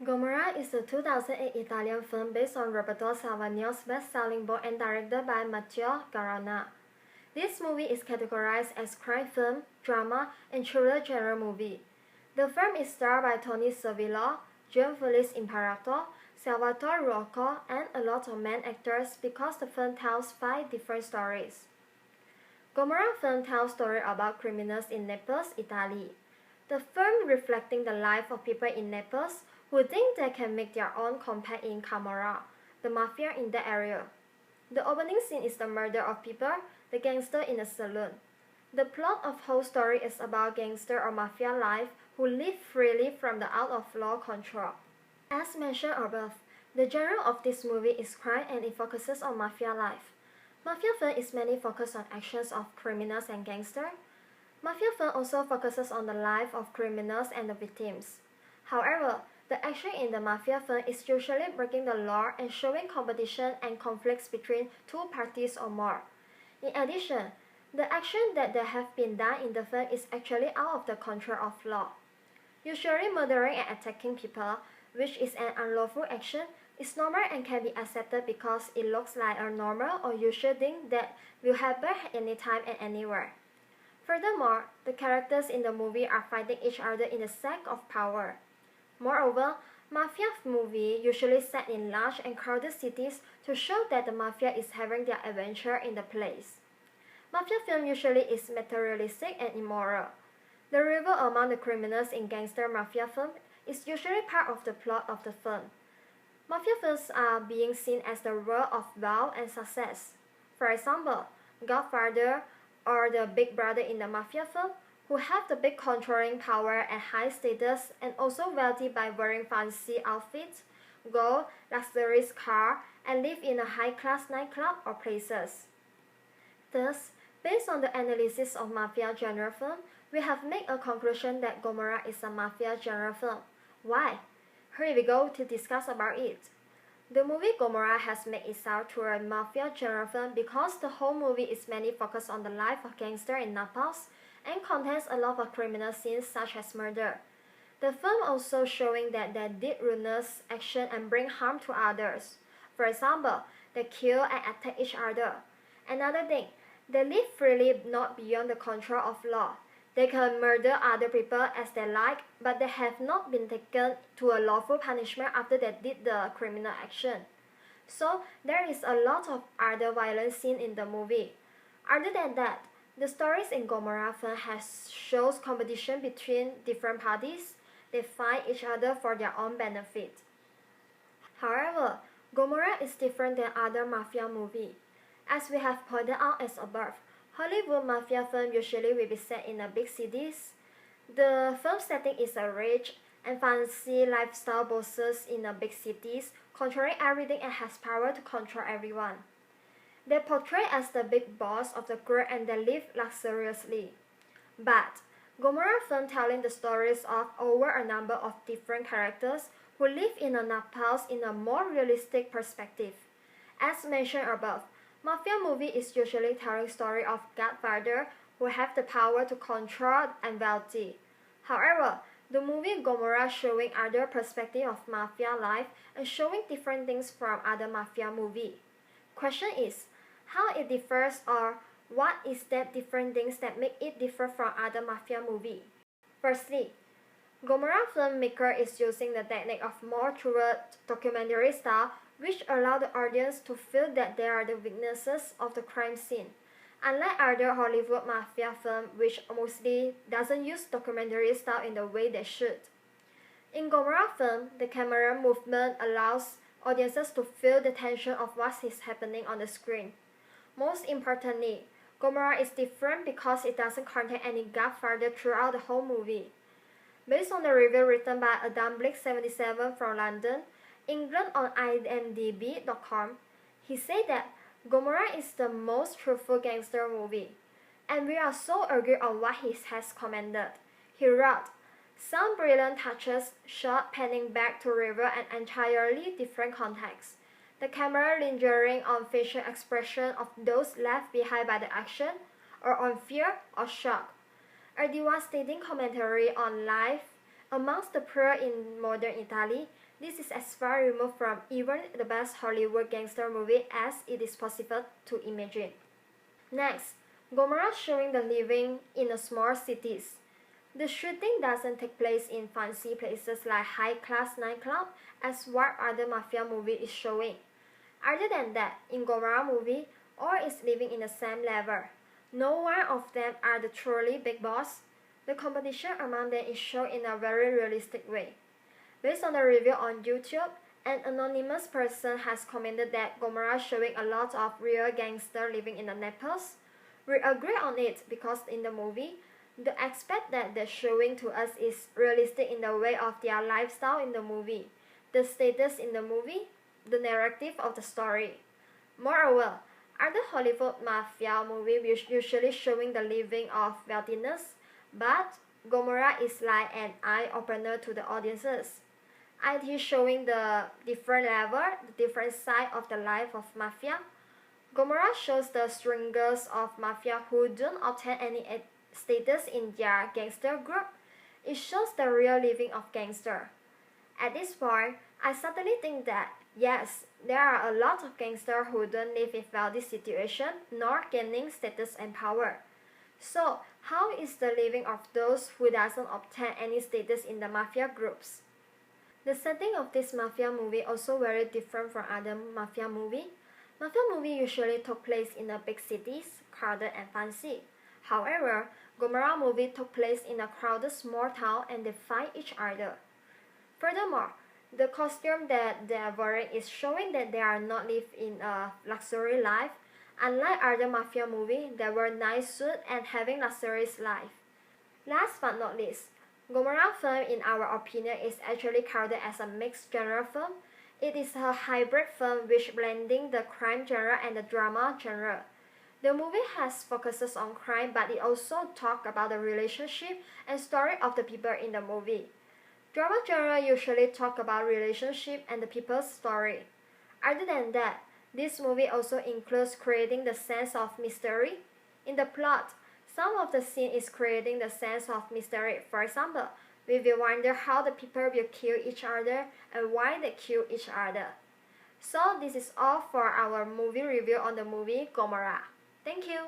Gomorra is a 2008 Italian film based on Roberto Saviano's best-selling book and directed by Matteo Garrona. This movie is categorized as crime film, drama, and thriller genre movie. The film is starred by Tony Servillo, Gianfelice Imparato, Salvatore Ruocco, and a lot of main actors because the film tells 5 different stories. Gomorrah film tells story about criminals in Naples, Italy. The film reflecting the life of people in Naples who think they can make their own compact in Camorra, the mafia in the area. The opening scene is the murder of people, the gangster in a saloon. The plot of whole story is about gangster or mafia life who live freely from the out of law control. As mentioned above, the genre of this movie is crime and it focuses on mafia life. Mafia film is mainly focused on actions of criminals and gangsters. Mafia film also focuses on the life of criminals and the victims. However, the action in the mafia film is usually breaking the law and showing competition and conflicts between 2 parties or more. In addition, the action that have been done in the film is actually out of the control of law. Usually murdering and attacking people, which is an unlawful action, is normal and can be accepted because it looks like a normal or usual thing that will happen anytime and anywhere. Furthermore, the characters in the movie are fighting each other in the sake of power. Moreover, mafia movies usually set in large and crowded cities to show that the mafia is having their adventure in the place. Mafia film usually is materialistic and immoral. The rival among the criminals in gangster mafia film is usually part of the plot of the film. Mafia films are being seen as the world of wealth and success. For example, Godfather or the Big Brother in the mafia film, who have the big controlling power and high status and also wealthy by wearing fancy outfits, gold, luxurious car, and live in a high-class nightclub or places. Thus, based on the analysis of mafia genre film, we have made a conclusion that Gomorrah is a mafia genre film. Why? Here we go to discuss about it. The movie Gomorrah has made itself to a mafia genre film because the whole movie is mainly focused on the life of gangsters in Naples and contains a lot of criminal scenes such as murder. The film also showing that they did ruinous action and bring harm to others. For example, they kill and attack each other. Another thing, they live freely not beyond the control of law. They can murder other people as they like, but they have not been taken to a lawful punishment after they did the criminal action. So there is a lot of other violent scenes in the movie. Other than that, the stories in Gomorrah film shows competition between different parties. They fight each other for their own benefit. However, Gomorrah is different than other mafia movies. As we have pointed out as above, Hollywood mafia film usually will be set in the big cities. The film setting is a rich and fancy lifestyle bosses in the big cities, controlling everything and has power to control everyone. They portray as the big boss of the group and they live luxuriously. But Gomorrah film telling the stories of over a number of different characters who live in a Naples in a more realistic perspective. As mentioned above, mafia movie is usually telling story of Godfather who have the power to control and wealthy. However, the movie Gomorrah showing other perspective of mafia life and showing different things from other mafia movie. Question is, how it differs or what is that different things that make it differ from other mafia movie? Firstly, Gomorrah filmmaker is using the technique of more truer documentary style which allow the audience to feel that they are the witnesses of the crime scene. Unlike other Hollywood mafia films which mostly doesn't use documentary style in the way they should. In Gomorrah film, the camera movement allows audiences to feel the tension of what is happening on the screen. Most importantly, Gomorrah is different because it doesn't contain any Godfather throughout the whole movie. Based on the review written by Adam Blake 77 from London, England on imdb.com, he said that Gomorrah is the most truthful gangster movie, and we are so agree on what he has commended. He wrote, "Some brilliant touches, shot panning back to reveal an entirely different context. The camera lingering on facial expression of those left behind by the action, or on fear or shock. A devastating commentary on life Amongst the poor in modern Italy, this is as far removed from even the best Hollywood gangster movie as it is possible to imagine. Next, Gomorrah showing the living in the small cities. The shooting doesn't take place in fancy places like high-class nightclub as what other mafia movie is showing. Other than that, in Gomorrah movie, all is living in the same level. No one of them are the truly big boss. The competition among them is shown in a very realistic way. Based on the review on YouTube, an anonymous person has commented that Gomorrah showing a lot of real gangsters living in the Naples. We agree on it because in the movie, the aspect that they're showing to us is realistic in the way of their lifestyle in the movie, the status in the movie, the narrative of the story. Moreover, other Hollywood mafia movies usually showing the living of wealthiness, but Gomorrah is like an eye-opener to the audiences. It is showing the different level, the different side of the life of mafia. Gomorrah shows the struggles of mafia who don't obtain any status in their gangster group. It shows the real living of gangster. At this point, I certainly think that yes, there are a lot of gangsters who don't live in wealthy situation nor gaining status and power. So, how is the living of those who doesn't obtain any status in the mafia groups? The setting of this mafia movie also very different from other mafia movie. Mafia movie usually took place in the big cities, crowded and fancy. However, Gomorrah movie took place in a crowded small town and they fight each other. Furthermore, the costume that they are wearing is showing that they are not live in a luxury life. Unlike other mafia movies, they wear nice suits and having luxurious life. Last but not least, Gomorrah film in our opinion is actually counted as a mixed genre film. It is a hybrid film which blending the crime genre and the drama genre. The movie has focuses on crime but it also talks about the relationship and story of the people in the movie. Drama genre usually talk about relationship and the people's story. Other than that, this movie also includes creating the sense of mystery. In the plot, some of the scene is creating the sense of mystery. For example, we will wonder how the people will kill each other and why they kill each other. So this is all for our movie review on the movie Gomorrah. Thank you.